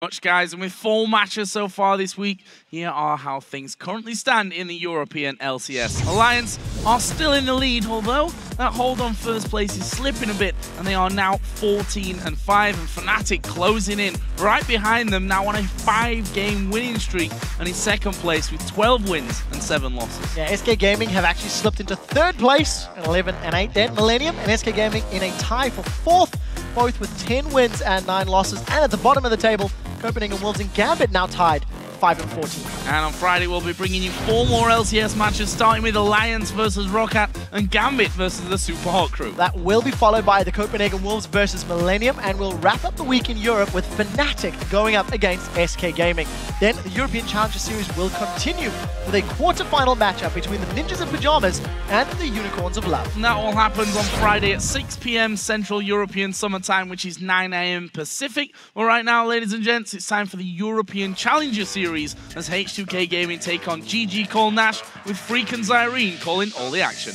Much, guys, and with 4 matches so far this week, here are how things currently stand in the European LCS. Alliance are still in the lead, although that hold on first place is slipping a bit, and they are now 14-5, and Fnatic closing in right behind them, now on a 5-game winning streak, and in second place with 12 wins and 7 losses. Yeah, SK Gaming have actually slipped into 3rd place at 11-8. Then Millennium and SK Gaming in a tie for 4th, both with 10 wins and 9 losses, and at the bottom of the table, Copenhagen Wolves and Gambit now tied 5-14. And on Friday, we'll be bringing you 4 more LCS matches, starting with Alliance versus Roccat and Gambit versus the Super Hot Crew. That will be followed by the Copenhagen Wolves versus Millennium, and we'll wrap up the week in Europe with Fnatic going up against SK Gaming. Then the European Challenger Series will continue with a quarter-final matchup between the Ninjas in Pyjamas and the Unicorns of Love. And that all happens on Friday at 6 PM Central European Summer Time, which is 9 AM Pacific. Well, right now, ladies and gents, it's time for the European Challenger Series as H2K Gaming take on GG Cole Nash, with Freak and Zyrene calling all the action.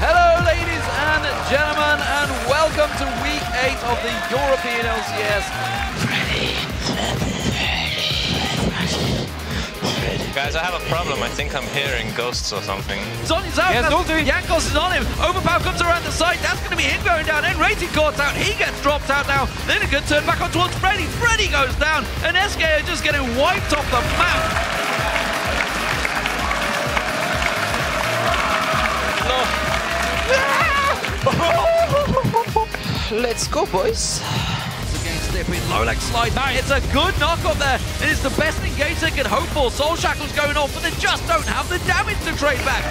Hello ladies and gentlemen, and welcome to week 8 of the European LCS. Guys, I have a problem. I think I'm hearing ghosts or something. Zony's out. Yes, Jankos is on him. Overpower comes around the side. That's going to be him going down. And Rating caught out. He gets dropped out now. Then a good turn back on towards Freddy. Freddy goes down. And SK are just getting wiped off the map. No. Let's go, boys. Low-leg slide. Now it's a good knock-up there. It is the best engage they can hope for. Soul Shackle's going off, but they just don't have the damage to trade back.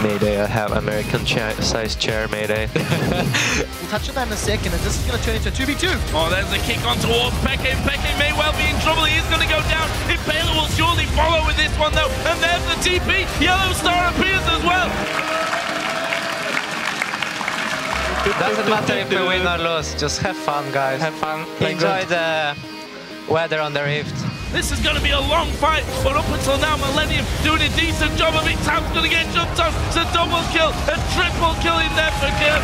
Mayday, I have American-sized chair, Mayday. We'll touch on that in a second, and this is going to turn into a 2v2. Oh, there's a kick on towards Peke. Peke may well be in trouble. He is going to go down. Impaler will surely follow with this one, though. And there's the TP. Yellow Star appears as well. Doesn't matter if we win or lose, just have fun, guys. Have fun. Enjoy the weather on the Rift. This is going to be a long fight, but up until now, Millennium doing a decent job of it. Tao's going to get jumped on. It's a double kill, a triple kill in there for Gert.